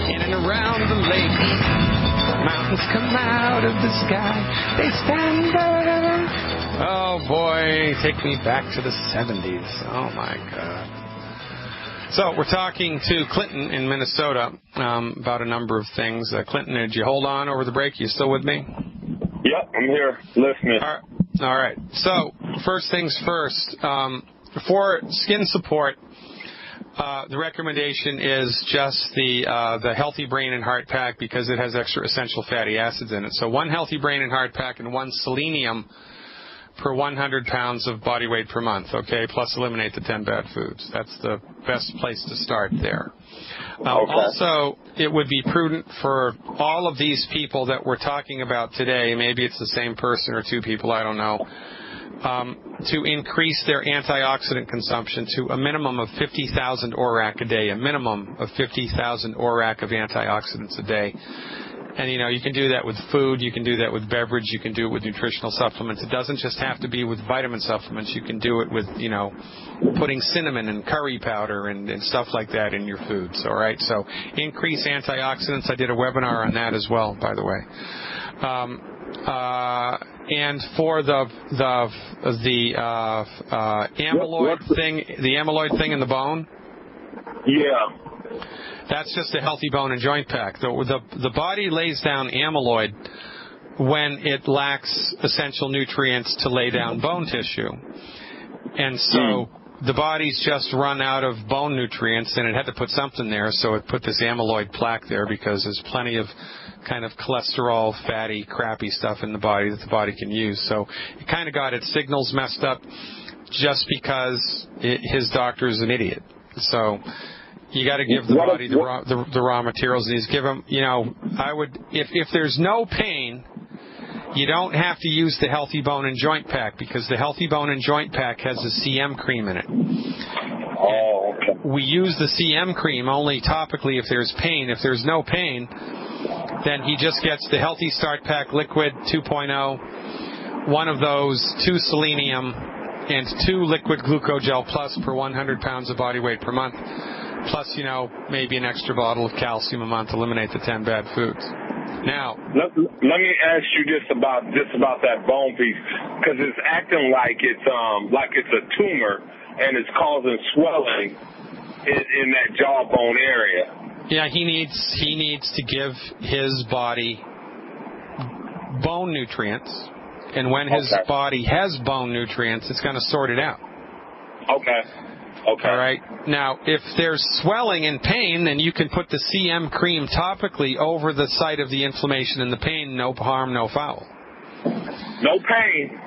in and around the lake. Mountains come out of the sky. They stand there. Oh, boy, take me back to the 70s. Oh, my God. So we're talking to Clinton in Minnesota about a number of things. Clinton, did you hold on over the break? You still with me? Yep, I'm here listening. All right. So first things first, for skin support, the recommendation is just the Healthy Brain and Heart Pack because it has extra essential fatty acids in it. So 1 Healthy Brain and Heart Pack and 1 selenium per 100 pounds of body weight per month, okay, plus eliminate the 10 bad foods. That's the best place to start there. Also, it would be prudent for all of these people that we're talking about today, maybe it's the same person or 2 people, I don't know, to increase their antioxidant consumption to a minimum of 50,000 ORAC a day, a minimum of 50,000 ORAC of antioxidants a day. And, you can do that with food, you can do that with beverage, you can do it with nutritional supplements. It doesn't just have to be with vitamin supplements. You can do it with, putting cinnamon and curry powder and stuff like that in your foods, all right? So increase antioxidants. I did a webinar on that as well, by the way. And for the amyloid thing in the bone? Yeah. That's just a Healthy Bone and Joint Pack. The body lays down amyloid when it lacks essential nutrients to lay down bone tissue. And so the body's just run out of bone nutrients, and it had to put something there, so it put this amyloid plaque there because there's plenty of kind of cholesterol, fatty, crappy stuff in the body that the body can use. So it kind of got its signals messed up just because his doctor's an idiot. So you got to give the body the raw materials. And he's give him, I would, if there's no pain, you don't have to use the Healthy Bone and Joint Pack because the Healthy Bone and Joint Pack has a CM cream in it. Oh, okay. We use the CM cream only topically if there's pain. If there's no pain, then he just gets the Healthy Start Pack Liquid 2.0, one of those, 2 selenium, and 2 liquid glucogel plus per 100 pounds of body weight per month. Plus, maybe an extra bottle of calcium a month to eliminate the 10 bad foods. Now, let me ask you just about that bone piece because it's acting like it's a tumor and it's causing swelling in that jawbone area. Yeah, he needs to give his body bone nutrients, and when his body has bone nutrients, it's going to sort it out. Okay. All right. Now, if there's swelling and pain, then you can put the CM cream topically over the site of the inflammation and the pain. No harm, no foul. No pain,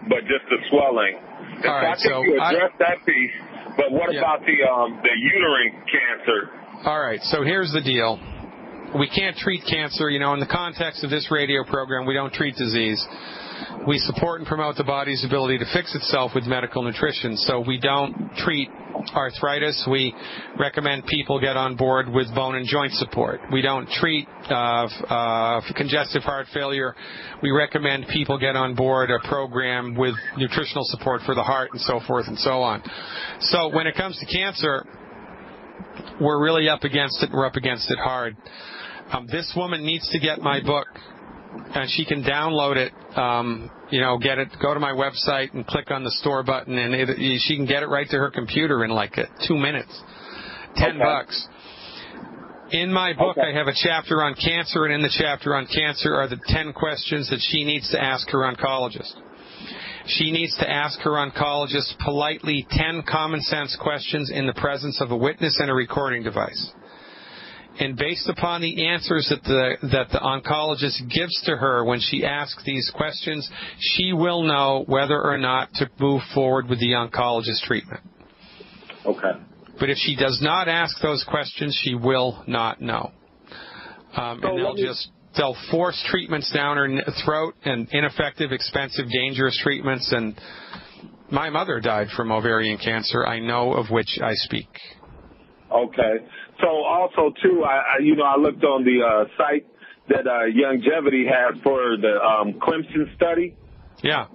but just the swelling. All right. I think you addressed that piece. But what about the uterine cancer? All right. So here's the deal. We can't treat cancer. In the context of this radio program, we don't treat disease. We support and promote the body's ability to fix itself with medical nutrition. So we don't treat arthritis. We recommend people get on board with bone and joint support. We don't treat congestive heart failure. We recommend people get on board a program with nutritional support for the heart and so forth and so on. So when it comes to cancer, we're really up against it. We're up against it hard. This woman needs to get my book. And she can download it, get it, go to my website and click on the store button, and she can get it right to her computer in like 2 minutes. $10. In my book, I have a chapter on cancer, and in the chapter on cancer are the 10 questions that she needs to ask her oncologist. She needs to ask her oncologist politely 10 common sense questions in the presence of a witness and a recording device. And based upon the answers that the oncologist gives to her when she asks these questions, she will know whether or not to move forward with the oncologist treatment. Okay. But if she does not ask those questions, she will not know. And they'll force treatments down her throat, and ineffective, expensive, dangerous treatments. And my mother died from ovarian cancer. I know of which I speak. Okay. So also, too, I looked on the site that Longevity has for the Clemson study. Yeah.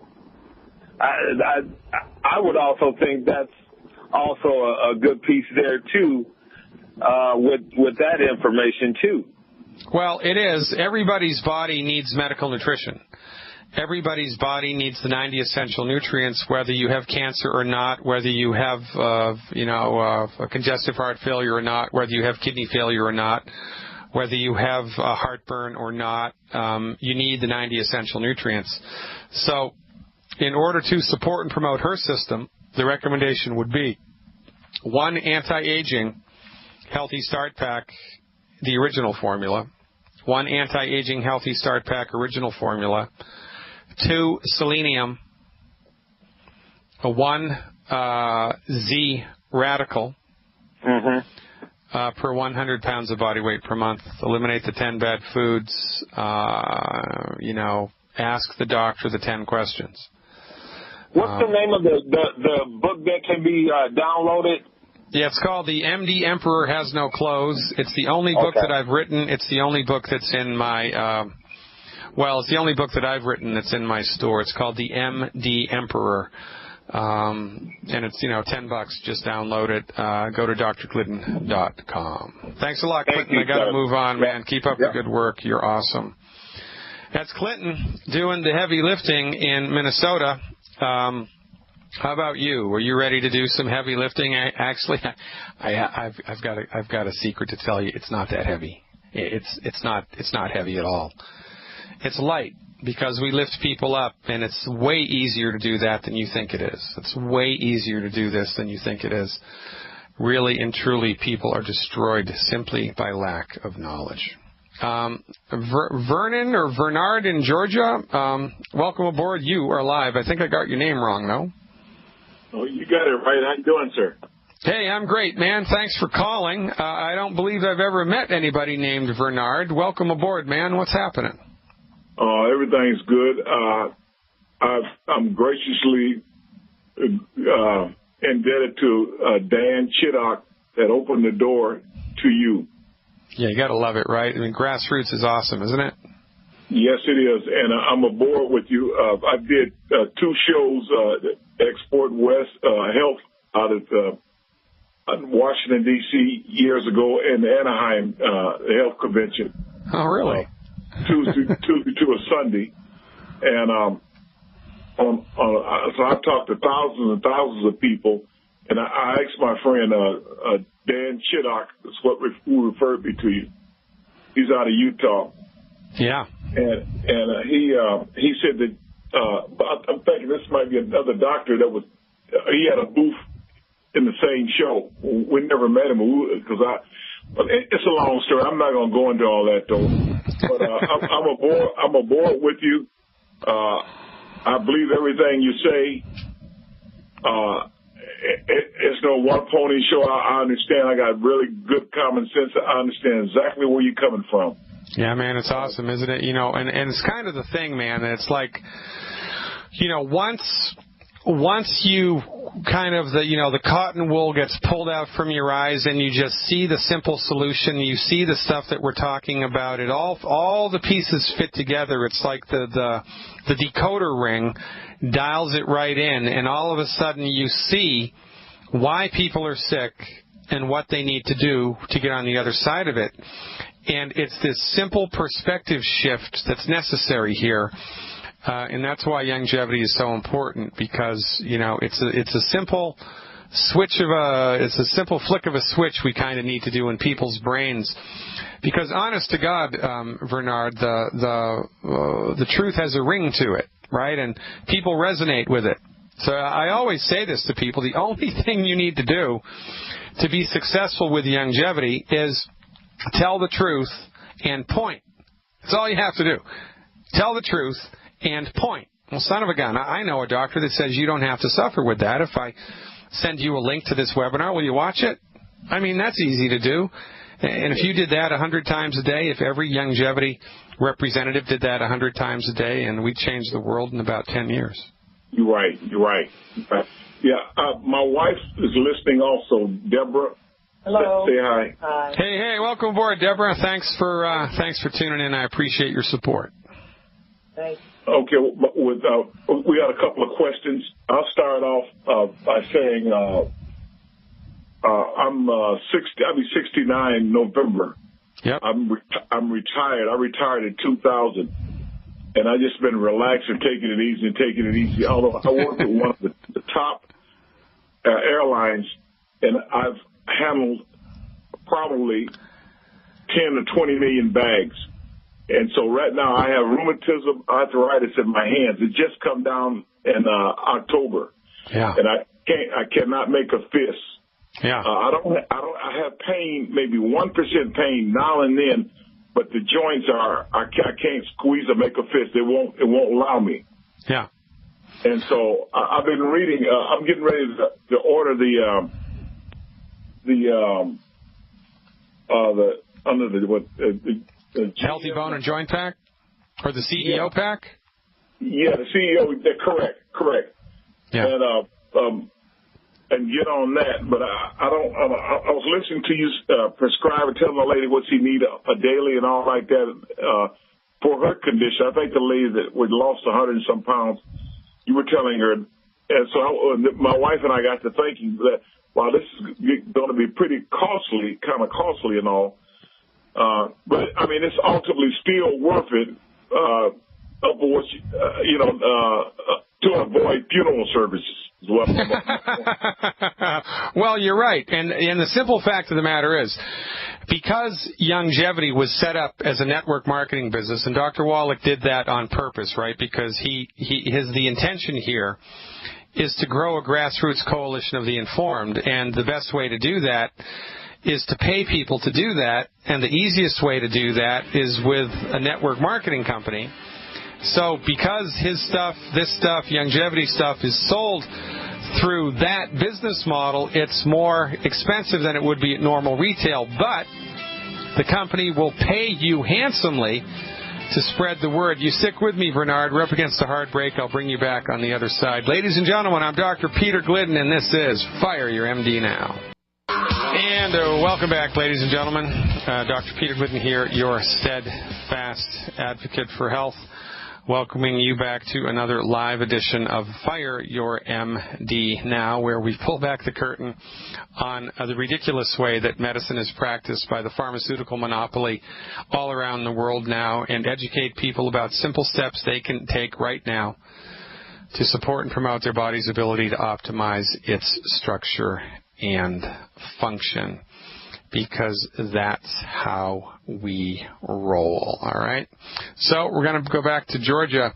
I would also think that's also a good piece there, too. with that information too. Well, it is. Everybody's body needs medical nutrition. Everybody's body needs the 90 essential nutrients, whether you have cancer or not, whether you have, a congestive heart failure or not, whether you have kidney failure or not, whether you have heartburn or not. You need the 90 essential nutrients. So in order to support and promote her system, the recommendation would be 1 anti-aging Healthy Start Pack, the original formula. 1 anti-aging Healthy Start Pack, original formula. 2 selenium. 1 Z radical per 100 pounds of body weight per month. Eliminate the 10 bad foods. Ask the doctor the 10 questions. What's the name of the book that can be downloaded? Yeah, it's called The MD Emperor Has No Clothes. It's the only book that I've written. It's the only book that's in my, it's the only book that I've written that's in my store. It's called The MD Emperor. And it's, $10. Just download it. Go to drglidden.com. Thanks a lot, Clinton. I got to move on, man. Keep up the good work. You're awesome. That's Clinton doing the heavy lifting in Minnesota. How about you? Were you ready to do some heavy lifting? Actually, I've got a secret to tell you. It's not that heavy. It's not heavy at all. It's light because we lift people up, and it's way easier to do that than you think it is. It's way easier to do this than you think it is. Really and truly, people are destroyed simply by lack of knowledge. Vernon or Vernard in Georgia, welcome aboard. You are live. I think I got your name wrong, no? Oh, you got it right. How you doing, sir? Hey, I'm great, man. Thanks for calling. I don't believe I've ever met anybody named Vernard. Welcome aboard, man. What's happening? Everything's good. I'm graciously indebted to Dan Chittock that opened the door to you. Yeah, you got to love it, right? I mean, grassroots is awesome, isn't it? Yes, it is, and I'm aboard with you. I did 2 shows, Export West Health out of Washington, D.C. years ago, and the Anaheim Health Convention. Oh, really? Tuesday to a Sunday, and so I've talked to thousands and thousands of people, and I asked my friend Dan Chittock, that's what who referred me to you. He's out of Utah. Yeah. And he said that I'm thinking this might be another doctor that was he had a booth in the same show. We never met him because it's a long story. I'm not going to go into all that though. But I'm aboard with you. I believe everything you say. It's no one pony show. I understand. I got really good common sense. I understand exactly where you're coming from. Yeah, man, it's awesome, isn't it? And it's kind of the thing, man. It's like, once you kind of the cotton wool gets pulled out from your eyes and you just see the simple solution, you see the stuff that we're talking about, it all the pieces fit together. It's like the decoder ring dials it right in, and all of a sudden you see why people are sick and what they need to do to get on the other side of it. And it's this simple perspective shift that's necessary here. And that's why longevity is so important, because, it's a simple it's a simple flick of a switch we kind of need to do in people's brains. Because honest to God, Bernard, the truth has a ring to it, right? And people resonate with it. So I always say this to people: the only thing you need to do to be successful with longevity is tell the truth and point. That's all you have to do. Tell the truth and point. Well, son of a gun, I know a doctor that says you don't have to suffer with that. If I send you a link to this webinar, will you watch it? I mean, that's easy to do. And if you did that 100 times a day, if every longevity representative did that 100 times a day, and we'd change the world in about 10 years. You're right. Yeah, my wife is listening also, Deborah. Hello. Say hi. Hi. Hey, welcome aboard, Deborah. Thanks for tuning in. I appreciate your support. Thanks. Okay, we got a couple of questions. I'll start off by saying I'm 60. I'll be 69 in November. Yep. I'm retired. I retired in 2000, and I just been relaxing, taking it easy. Although I work at one of the top airlines, and I've handled probably 10 to 20 million bags. And so right now I have rheumatism, arthritis in my hands. It just come down in October. Yeah. And I cannot make a fist. Yeah. I have pain, maybe 1% pain now and then, but the joints I can't squeeze or make a fist. It won't allow me. Yeah. And so I've been reading. I'm getting ready to order the Healthy Bone and Joint Pack, or the CEO pack. Yeah, the CEO. Correct. Yeah. And get on that. But I was listening to you prescribe and telling the lady what she need a daily and all like that for her condition. I think the lady that lost 100 and some pounds. You were telling her, and so my wife and I got to thinking that while this is going to be pretty costly, kind of costly and all, but I mean it's ultimately still worth it. To avoid funeral services as well. Well, you're right. And the simple fact of the matter is, because Youngevity was set up as a network marketing business, and Dr. Wallach did that on purpose, right? Because the intention here is to grow a grassroots coalition of the informed, and the best way to do that is to pay people to do that, and the easiest way to do that is with a network marketing company. So because this stuff, Youngevity stuff, is sold through that business model, it's more expensive than it would be at normal retail. But the company will pay you handsomely to spread the word. You stick with me, Bernard. We're up against a hard break. I'll bring you back on the other side. Ladies and gentlemen, I'm Dr. Peter Glidden, and this is Fire Your MD Now. And welcome back, ladies and gentlemen. Dr. Peter Glidden here, your steadfast advocate for health. Welcoming you back to another live edition of Fire Your MD Now, where we pull back the curtain on the ridiculous way that medicine is practiced by the pharmaceutical monopoly all around the world now, and educate people about simple steps they can take right now to support and promote their body's ability to optimize its structure and function. Because that's how we roll, all right? So we're going to go back to Georgia.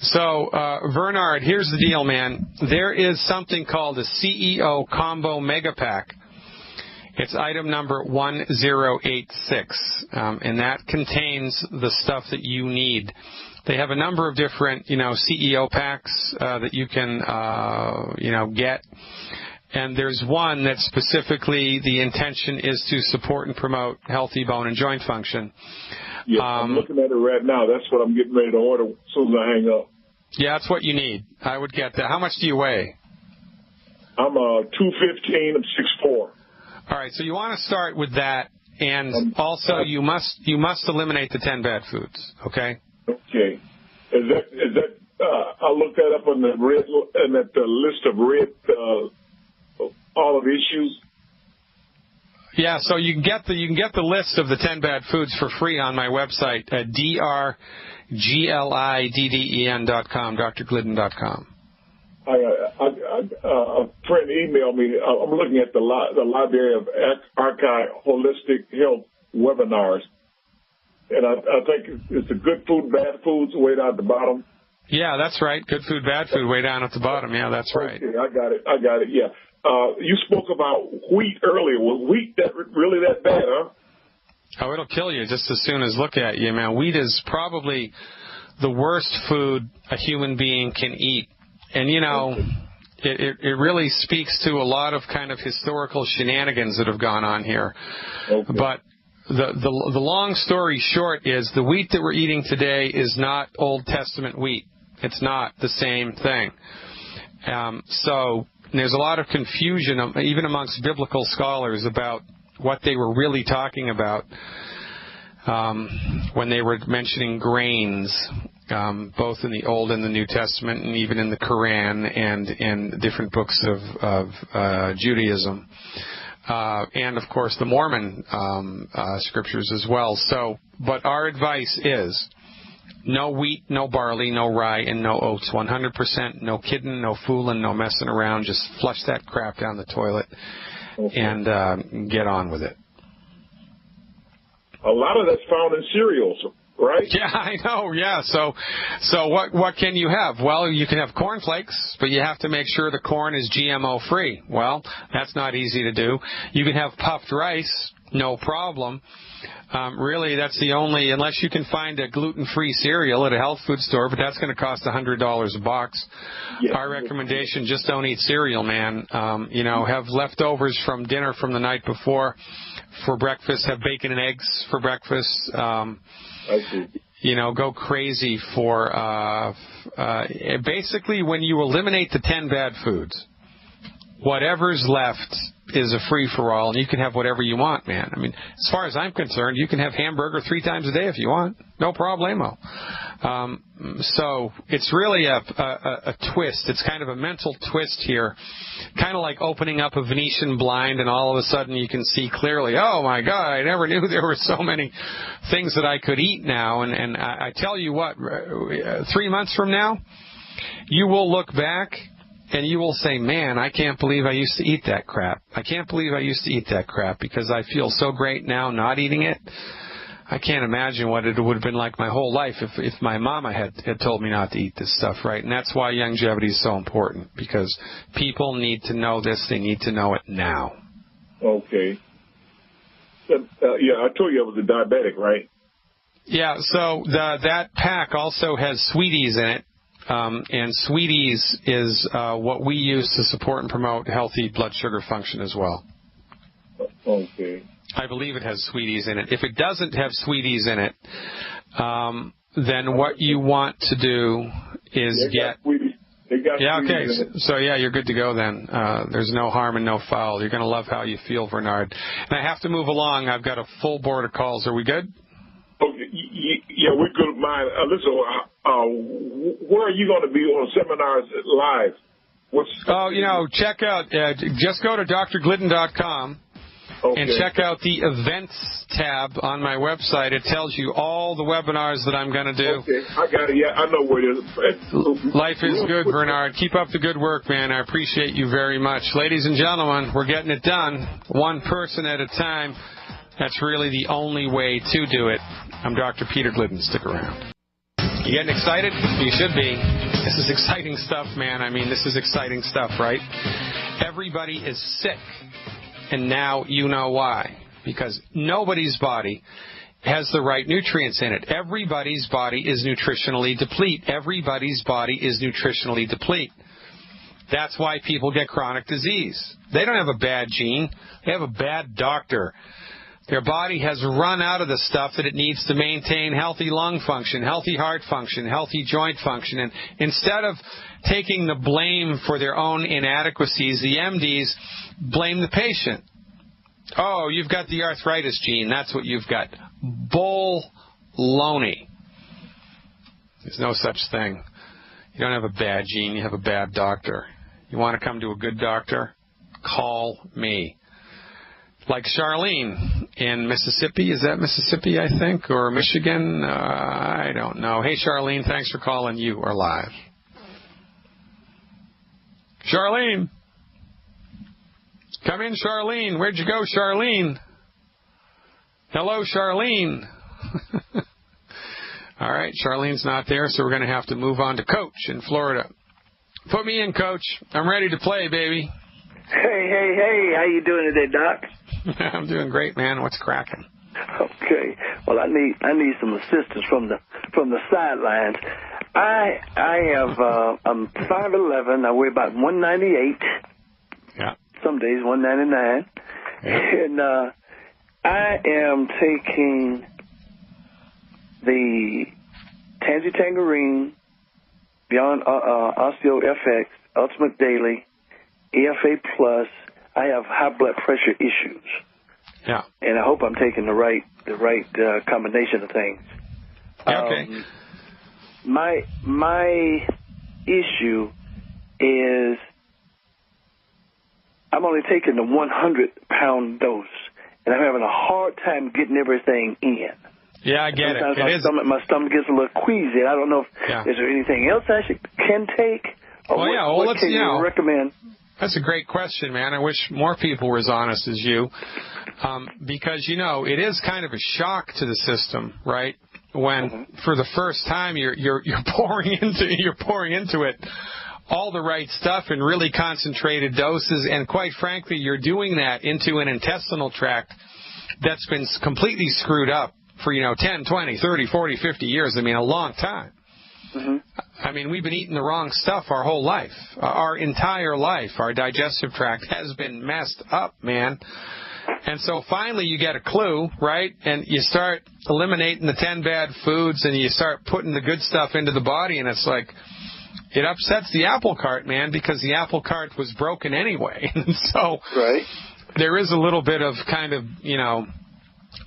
So, Bernard, here's the deal, man. There is something called a CEO Combo Mega Pack. It's item number 1086, and that contains the stuff that you need. They have a number of different, CEO packs that you can, get. And there's one that specifically the intention is to support and promote healthy bone and joint function. Yeah, I'm looking at it right now. That's what I'm getting ready to order as soon as I hang up. Yeah, that's what you need. I would get that. How much do you weigh? I'm 215. I'm 6'4". All right, so you want to start with that, and also you must eliminate the 10 bad foods. Okay. Okay. Is that? I'll look that up on the red and at the list of red. All of the issues. Yeah, so you can get the list of the 10 bad foods for free on my website at drglidden.com, drglidden.com. A friend emailed me. I'm looking at the Library of Archive Holistic Health webinars, and I think it's the good food, bad foods way down at the bottom. Yeah, that's right. Good food, bad food way down at the bottom. Yeah, that's right. Okay, I got it. Yeah. You spoke about wheat earlier. Was wheat really that bad, huh? Oh, it'll kill you just as soon as look at you, man. Wheat is probably the worst food a human being can eat. And, it really speaks to a lot of kind of historical shenanigans that have gone on here. Okay. But the long story short is the wheat that we're eating today is not Old Testament wheat. It's not the same thing. So there's a lot of confusion, even amongst biblical scholars, about what they were really talking about when they were mentioning grains, both in the Old and the New Testament, and even in the Quran and in different books of Judaism. and of course the Mormon scriptures as well. So, but our advice is no wheat, no barley, no rye, and no oats. 100%, no kidding, no fooling, no messing around. Just flush that crap down the toilet and get on with it. A lot of that's found in cereals, right? Yeah, I know. Yeah. So what can you have? Well, you can have cornflakes, but you have to make sure the corn is GMO free. Well, that's not easy to do. You can have puffed rice, no problem. Really, that's the only, unless you can find a gluten-free cereal at a health food store, but that's going to cost $100 a box. Yeah. Our recommendation, just don't eat cereal, man. Have leftovers from dinner from the night before for breakfast. Have bacon and eggs for breakfast. I see. Go crazy for, basically when you eliminate the 10 bad foods, whatever's left is a free-for-all, and you can have whatever you want, man. I mean, as far as I'm concerned, you can have hamburger 3 times a day if you want. No problemo. So it's really a twist. It's kind of a mental twist here, kind of like opening up a Venetian blind, and all of a sudden you can see clearly, oh, my God, I never knew there were so many things that I could eat now. And I tell you what, 3 months from now, you will look back and you will say, man, I can't believe I used to eat that crap. I can't believe I used to eat that crap because I feel so great now not eating it. I can't imagine what it would have been like my whole life if my mama had told me not to eat this stuff, right? And that's why longevity is so important, because people need to know this. They need to know it now. Okay. I told you I was a diabetic, right? Yeah, so that pack also has sweeties in it. And sweeties is what we use to support and promote healthy blood sugar function as well. Okay. I believe it has sweeties in it. If it doesn't have sweeties in it, then what you want to do is get... Yeah, okay. So, you're good to go then. There's no harm and no foul. You're going to love how you feel, Bernard. And I have to move along. I've got a full board of calls. Are we good? Okay. Yeah, we're good. Listen, where are you going to be on seminars live? Check out, just go to drglidden.com. Okay. And check out the events tab on my website. It tells you all the webinars that I'm going to do. Okay, I got it. Yeah, I know where it is. Life is good, Bernard. Keep up the good work, man. I appreciate you very much. Ladies and gentlemen, we're getting it done, one person at a time. That's really the only way to do it. I'm Dr. Peter Glidden. Stick around. You getting excited? You should be. This is exciting stuff, man. I mean, this is exciting stuff, right? Everybody is sick. And now you know why. Because nobody's body has the right nutrients in it. Everybody's body is nutritionally deplete. Everybody's body is nutritionally deplete. That's why people get chronic disease. They don't have a bad gene. They have a bad doctor. Their body has run out of the stuff that it needs to maintain healthy lung function, healthy heart function, healthy joint function. And instead of taking the blame for their own inadequacies, the MDs blame the patient. Oh, you've got the arthritis gene. That's what you've got. Bull-loney. There's no such thing. You don't have a bad gene. You have a bad doctor. You want to come to a good doctor? Call me. Like Charlene in Mississippi. Is that Mississippi, I think? Or Michigan? I don't know. Hey, Charlene, thanks for calling. You are live. Charlene. Come in, Charlene. Where'd you go, Charlene? Hello, Charlene. All right, Charlene's not there, so we're going to have to move on to Coach in Florida. Put me in, Coach. I'm ready to play, baby. Hey. How you doing today, Doc? I'm doing great, man. What's cracking? Okay. Well, I need some assistance from the sidelines. I'm 5'11". I weigh about 198. Yeah. Some days 199. Yeah. And I am taking the Tansy Tangerine, Beyond Osteo FX, Ultimate Daily, EFA Plus. I have high blood pressure issues. Yeah. And I hope I'm taking the right combination of things. Okay. My issue is I'm only taking the 100-pound dose, and I'm having a hard time getting everything in. Yeah, I get Sometimes my stomach gets a little queasy. I don't know if is there anything else I can take? Or what can you recommend? That's a great question, man. I wish more people were as honest as you, because it is kind of a shock to the system, right? When for the first time you're pouring into it all the right stuff in really concentrated doses, and quite frankly, you're doing that into an intestinal tract that's been completely screwed up for 10, 20, 30, 40, 50 years. I mean, a long time. I mean, we've been eating the wrong stuff our whole life. Our entire life, our digestive tract has been messed up, man. And so finally you get a clue, right? And you start eliminating the 10 bad foods, and you start putting the good stuff into the body, and it's like, it upsets the apple cart, man, because the apple cart was broken anyway. And so there is a little bit of kind of,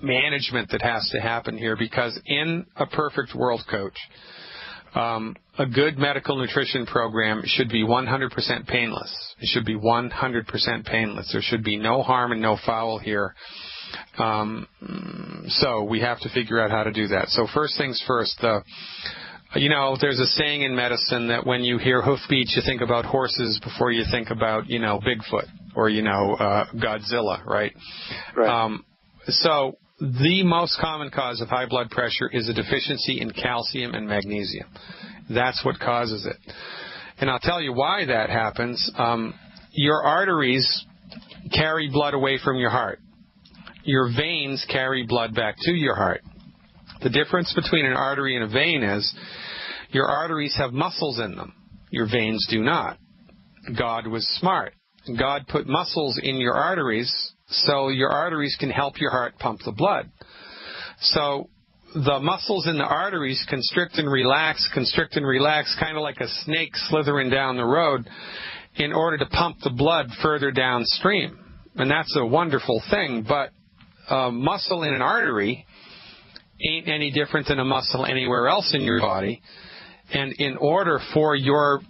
management that has to happen here, because in a perfect world, Coach, a good medical nutrition program should be 100% painless. It should be 100% painless. There should be no harm and no foul here. So we have to figure out how to do that. So first things first, there's a saying in medicine that when you hear hoofbeats, you think about horses before you think about, Bigfoot or, Godzilla, right? So the most common cause of high blood pressure is a deficiency in calcium and magnesium. That's what causes it. And I'll tell you why that happens. Your arteries carry blood away from your heart. Your veins carry blood back to your heart. The difference between an artery and a vein is your arteries have muscles in them. Your veins do not. God was smart. God put muscles in your arteries so your arteries can help your heart pump the blood. So the muscles in the arteries constrict and relax, kind of like a snake slithering down the road in order to pump the blood further downstream. And that's a wonderful thing, but a muscle in an artery ain't any different than a muscle anywhere else in your body. And in order for your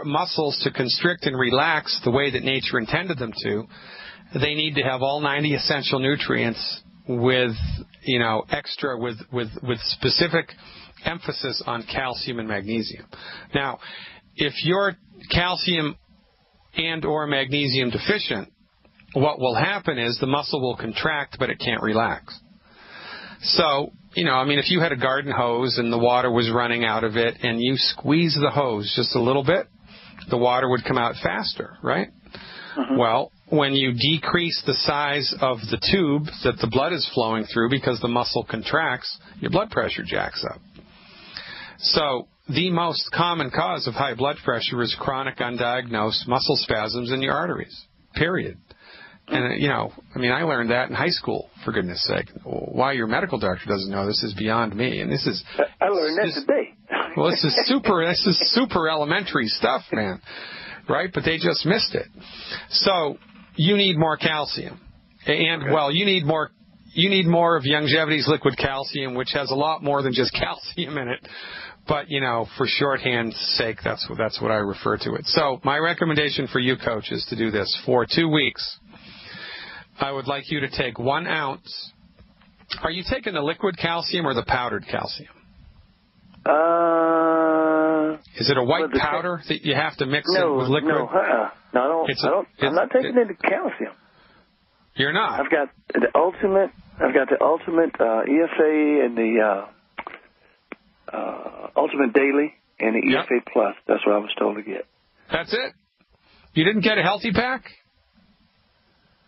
muscles to constrict and relax the way that nature intended them to, they need to have all 90 essential nutrients with, with specific emphasis on calcium and magnesium. Now, if you're calcium and or magnesium deficient, what will happen is the muscle will contract, but it can't relax. So, if you had a garden hose and the water was running out of it and you squeeze the hose just a little bit, the water would come out faster, right? Well, when you decrease the size of the tube that the blood is flowing through because the muscle contracts, your blood pressure jacks up. So the most common cause of high blood pressure is chronic undiagnosed muscle spasms in your arteries, period. And, I learned that in high school, for goodness sake. Why your medical doctor doesn't know this is beyond me. And this is... I learned that today. Well, this is super elementary stuff, man. Right? But they just missed it. So you need more calcium. And, you need more of Youngevity's liquid calcium, which has a lot more than just calcium in it. But, for shorthand's sake, that's what I refer to it. So my recommendation for you, Coach, is to do this. For 2 weeks, I would like you to take 1 ounce. Are you taking the liquid calcium or the powdered calcium? Is it a white powder that you have to mix it with liquid? No, I don't. I'm not taking any calcium. You're not? I've got the ultimate EFA and the ultimate daily and the EFA Plus. That's what I was told to get. That's it? You didn't get a healthy pack?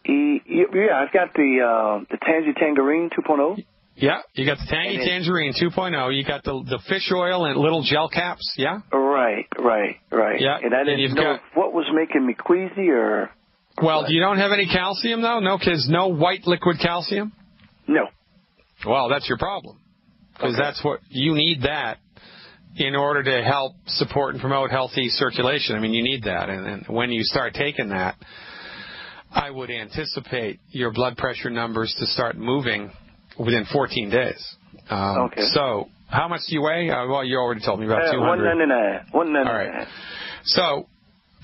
Yeah, I've got the Tangy Tangerine 2.0. Yeah, you got the Tangy Tangerine 2.0. You got the fish oil and little gel caps, yeah? Right. Yeah. And I didn't know what was making me queasy or... Well, you don't have any calcium, though? No, because no white liquid calcium? No. Well, that's your problem. Because that's what... You need that in order to help support and promote healthy circulation. I mean, you need that. And when you start taking that, I would anticipate your blood pressure numbers to start moving within 14 days. So, how much do you weigh? Well, you already told me about 200. 199. All right. So,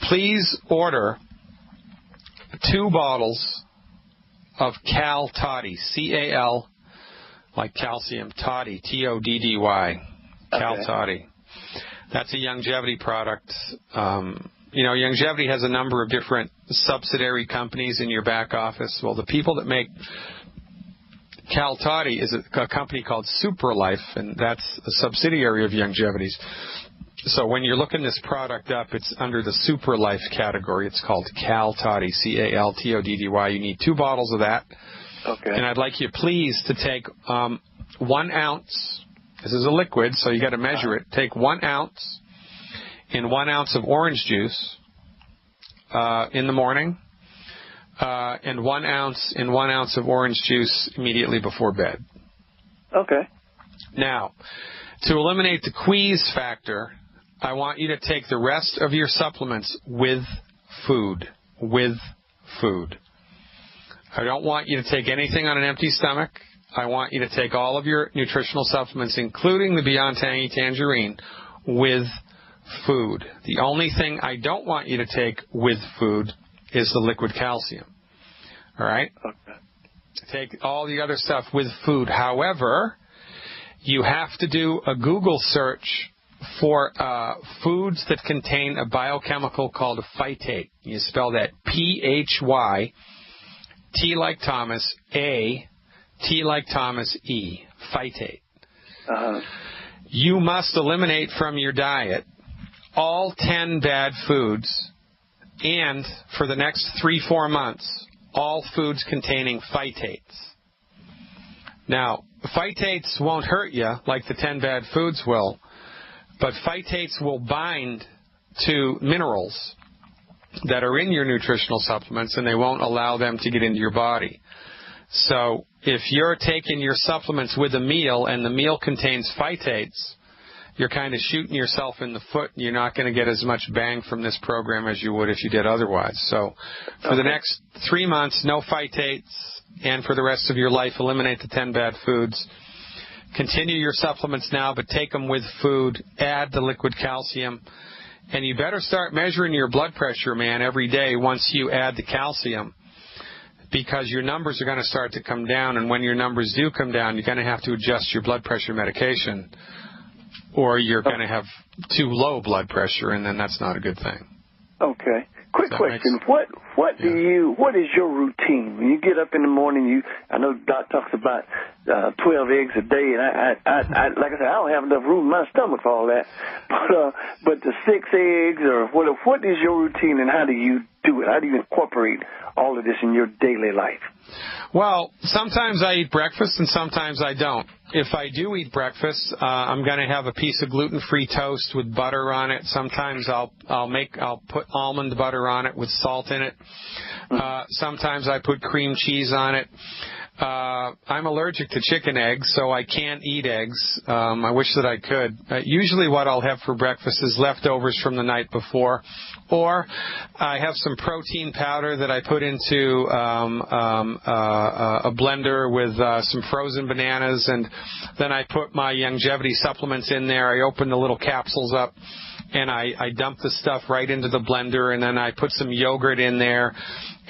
please order 2 bottles of Cal Toddy, C-A-L, like calcium, Toddy, T-O-D-D-Y, Cal Toddy. That's a longevity product. Longevity has a number of different subsidiary companies in your back office. Well, the people that make Cal Toddy is a company called SuperLife, and that's a subsidiary of Longevity's. So when you're looking this product up, it's under the SuperLife category. It's called Cal Toddy, C-A-L-T-O-D-D-Y. You need 2 bottles of that. Okay. And I'd like you, please, to take 1 ounce. This is a liquid, so you got to measure it. Take 1 ounce in 1 ounce of orange juice in the morning, and 1 ounce in 1 ounce of orange juice immediately before bed. Okay. Now, to eliminate the quease factor, I want you to take the rest of your supplements with food. With food. I don't want you to take anything on an empty stomach. I want you to take all of your nutritional supplements, including the Beyond Tangy Tangerine, with food. The only thing I don't want you to take with food is the liquid calcium. All right? Okay. Take all the other stuff with food. However, you have to do a Google search for foods that contain a biochemical called a phytate. You spell that P-H-Y, T like Thomas, A, T like Thomas, E, phytate. You must eliminate from your diet all 10 bad foods, and for the next 3-4 months, all foods containing phytates. Now, phytates won't hurt you like the 10 bad foods will, but phytates will bind to minerals that are in your nutritional supplements, and they won't allow them to get into your body. So if you're taking your supplements with a meal and the meal contains phytates, you're kind of shooting yourself in the foot. You're not going to get as much bang from this program as you would if you did otherwise. So for the next 3 months, no phytates, and for the rest of your life, eliminate the 10 bad foods. Continue your supplements now, but take them with food. Add the liquid calcium. And you better start measuring your blood pressure, man, every day once you add the calcium, because your numbers are going to start to come down. And when your numbers do come down, you're going to have to adjust your blood pressure medication, or you're going to have too low blood pressure, and then that's not a good thing. Okay. Quick question. What is your routine? When you get up in the morning, I know Doc talks about 12 eggs a day, and I like I said, I don't have enough room in my stomach for all that. But the 6 eggs, or what is your routine, and how do you do it? How do you incorporate all of this in your daily life? Well, sometimes I eat breakfast and sometimes I don't. If I do eat breakfast, I'm going to have a piece of gluten-free toast with butter on it. Sometimes I'll put almond butter on it with salt in it. Sometimes I put cream cheese on it. I'm allergic to chicken eggs, so I can't eat eggs. I wish that I could. Usually what I'll have for breakfast is leftovers from the night before, or I have some protein powder that I put into a blender with some frozen bananas, and then I put my longevity supplements in there. I open the little capsules up, and I dump the stuff right into the blender, and then I put some yogurt in there,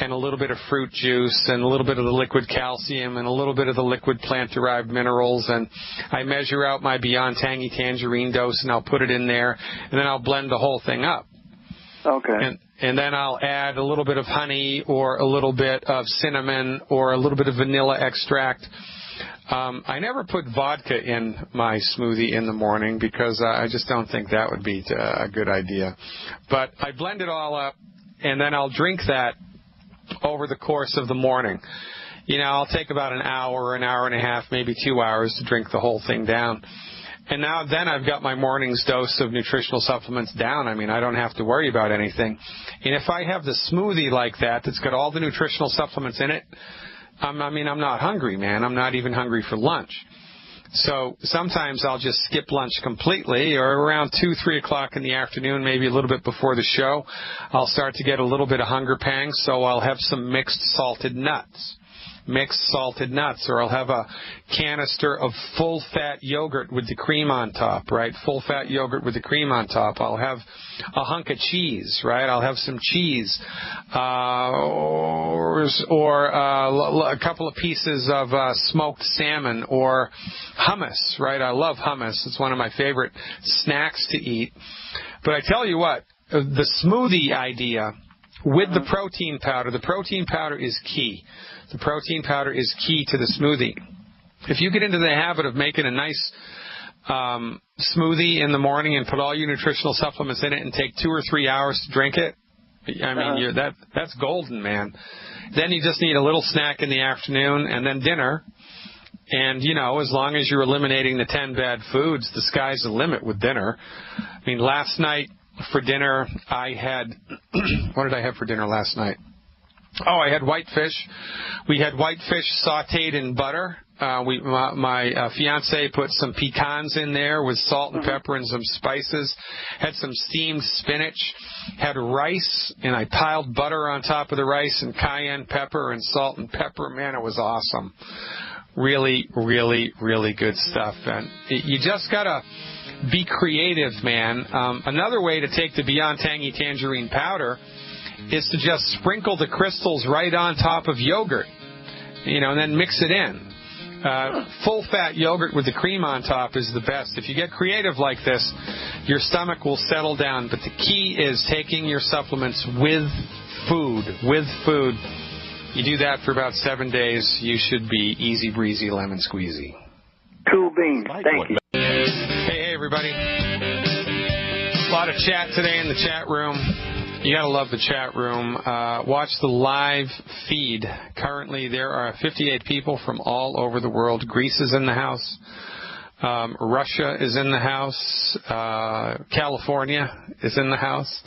and a little bit of fruit juice, and a little bit of the liquid calcium, and a little bit of the liquid plant-derived minerals, and I measure out my Beyond Tangy Tangerine dose, and I'll put it in there, and then I'll blend the whole thing up. Okay. And then I'll add a little bit of honey, or a little bit of cinnamon, or a little bit of vanilla extract. I never put vodka in my smoothie in the morning because I just don't think that would be a good idea. But I blend it all up, and then I'll drink that over the course of the morning. I'll take about an hour and a half, maybe 2 hours to drink the whole thing down. And then I've got my morning's dose of nutritional supplements down. I mean, I don't have to worry about anything. And if I have the smoothie like that's got all the nutritional supplements in it, I'm not hungry, man. I'm not even hungry for lunch. So sometimes I'll just skip lunch completely, or around 2-3 o'clock in the afternoon, maybe a little bit before the show, I'll start to get a little bit of hunger pangs, so I'll have some mixed salted nuts. mixed salted nuts, or I'll have a canister of full-fat yogurt with the cream on top, right? Full-fat yogurt with the cream on top. I'll have a hunk of cheese, right? I'll have some cheese, or a couple of pieces of smoked salmon, or hummus, right? I love hummus. It's one of my favorite snacks to eat. But I tell you what, the smoothie idea with the protein powder is key. The protein powder is key to the smoothie. If you get into the habit of making a nice smoothie in the morning and put all your nutritional supplements in it and take 2 or 3 hours to drink it, I mean, that's golden, man. Then you just need a little snack in the afternoon and then dinner. And, you know, as long as you're eliminating the 10 bad foods, the sky's the limit with dinner. I mean, last night for dinner, I had, what did I have for dinner last night? Oh, I had whitefish. We had whitefish sautéed in butter. My fiance put some pecans in there with salt and pepper and some spices. Had some steamed spinach. Had rice, and I piled butter on top of the rice and cayenne pepper and salt and pepper. Man, it was awesome. Really, really, really good stuff. And you just got to be creative, man. Another way to take the Beyond Tangy Tangerine powder is to just sprinkle the crystals right on top of yogurt, you know, and then mix it in. Full-fat yogurt with the cream on top is the best. If you get creative like this, your stomach will settle down. But the key is taking your supplements with food. You do that for about 7 days, you should be easy breezy lemon squeezy. Cool beans. Thank you. Hey, everybody. A lot of chat today in the chat room. You got to love the chat room. Watch the live feed. Currently, there are 58 people from all over the world. Greece is in the house. Russia is in the house. California is in the house.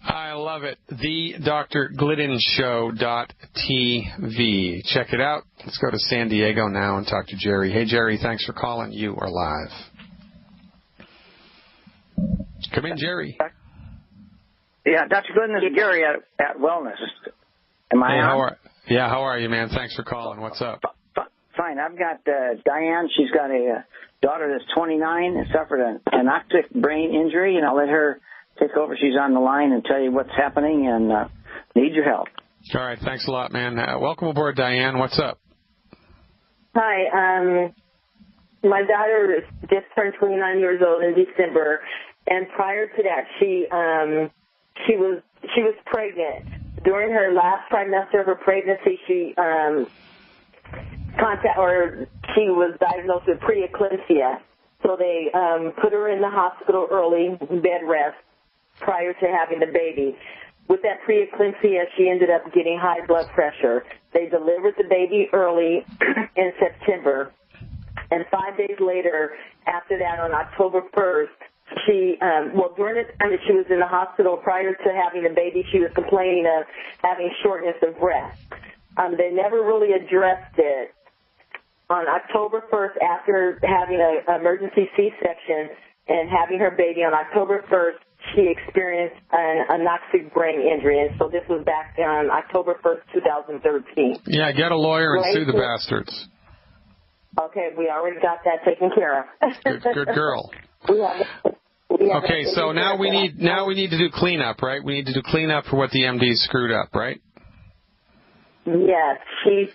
I love it. TheDrGliddenshow.tv. Check it out. Let's go to San Diego now and talk to Jerry. Hey, Jerry, thanks for calling. You are live. Come in, Jerry. Yeah, Dr. Glidden, this is Gary at Wellness. Am I on? How are you, man? Thanks for calling. What's up? Fine. I've got Diane. She's got a daughter that's 29 and suffered an anoxic brain injury, and I'll let her take over. She's on the line and tell you what's happening and need your help. All right. Thanks a lot, man. Welcome aboard, Diane. What's up? Hi. My daughter just turned 29 years old in December, and prior to that, she was pregnant. During her last trimester of her pregnancy, she was diagnosed with preeclampsia. So they put her in the hospital early, bed rest, prior to having the baby. With that preeclampsia, she ended up getting high blood pressure. They delivered the baby early in September, and 5 days later, after that, on October 1st, during the time that she was in the hospital prior to having the baby, she was complaining of having shortness of breath. They never really addressed it. On October 1st, after having an emergency C-section and having her baby on October 1st, she experienced an anoxic brain injury. And so this was back on October 1st, 2013. Yeah, get a lawyer and sue the bastards. Okay, we already got that taken care of. Good girl. Okay, so now we need to do cleanup, right? We need to do cleanup for what the MD screwed up, right? Yes, she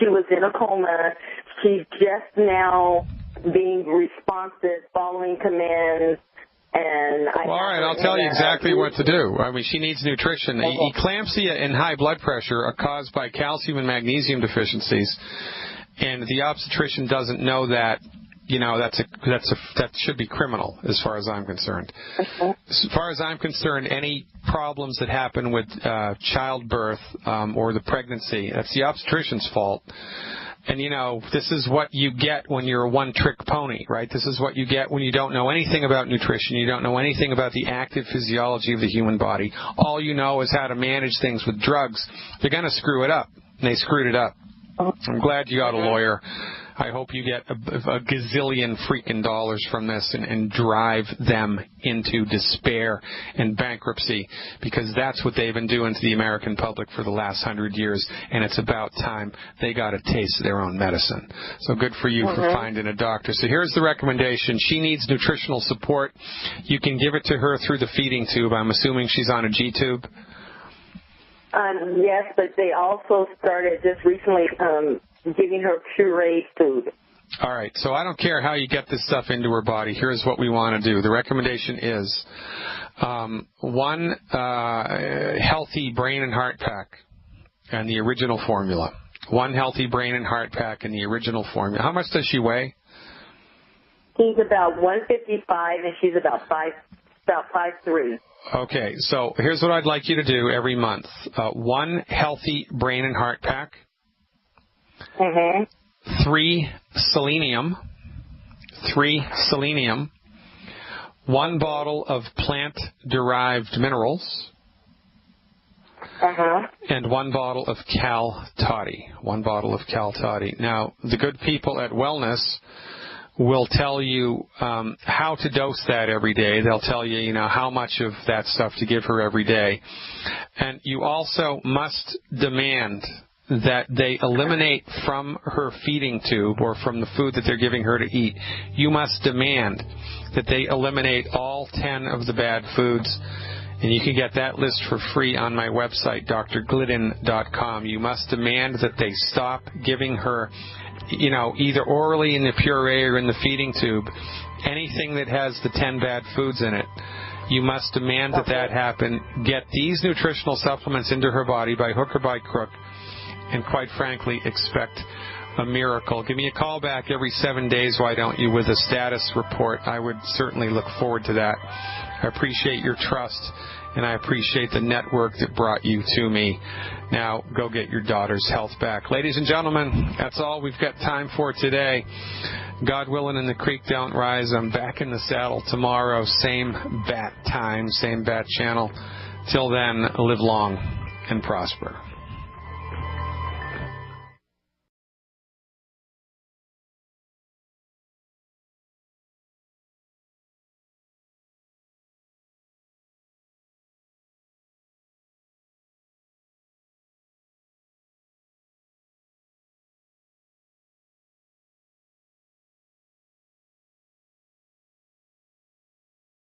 was in a coma. She's just now being responsive, following commands, and all right, I'll tell you exactly what to do. I mean, she needs nutrition. Eclampsia and high blood pressure are caused by calcium and magnesium deficiencies, and the obstetrician doesn't know that. You know, that should be criminal as far as I'm concerned. As far as I'm concerned, any problems that happen with childbirth or the pregnancy, that's the obstetrician's fault. And, you know, this is what you get when you're a one-trick pony, right? This is what you get when you don't know anything about nutrition. You don't know anything about the active physiology of the human body. All you know is how to manage things with drugs. They're going to screw it up, and they screwed it up. I'm glad you got a lawyer. I hope you get a gazillion freaking dollars from this and drive them into despair and bankruptcy, because that's what they've been doing to the American public for the last 100 years, and it's about time they got a taste of their own medicine. So good for you for finding a doctor. So here's the recommendation. She needs nutritional support. You can give it to her through the feeding tube. I'm assuming she's on a G-tube. Yes, but they also started just recently giving her pureed food. All right, so I don't care how you get this stuff into her body. Here's what we want to do. The recommendation is one healthy brain and heart pack and the original formula. One healthy brain and heart pack and the original formula. How much does she weigh? She's about 155, and she's about 5'3". Okay, so here's what I'd like you to do every month. One healthy brain and heart pack. 3 selenium. 1 bottle of plant-derived minerals. And 1 bottle of Cal Toddy. 1 bottle of Cal Toddy. Now, the good people at Wellness will tell you how to dose that every day. They'll tell you, how much of that stuff to give her every day. And you also must demand that they eliminate from her feeding tube or from the food that they're giving her to eat. You must demand that they eliminate all 10 of the bad foods. And you can get that list for free on my website, drglidden.com. You must demand that they stop giving her, either orally in the puree or in the feeding tube, anything that has the 10 bad foods in it. You must demand that happen. Get these nutritional supplements into her body by hook or by crook, and quite frankly, expect a miracle. Give me a call back every 7 days, why don't you, with a status report. I would certainly look forward to that. I appreciate your trust, and I appreciate the network that brought you to me. Now, go get your daughter's health back. Ladies and gentlemen, that's all we've got time for today. God willing and the creek don't rise. I'm back in the saddle tomorrow. Same bat time, same bat channel. Till then, live long and prosper.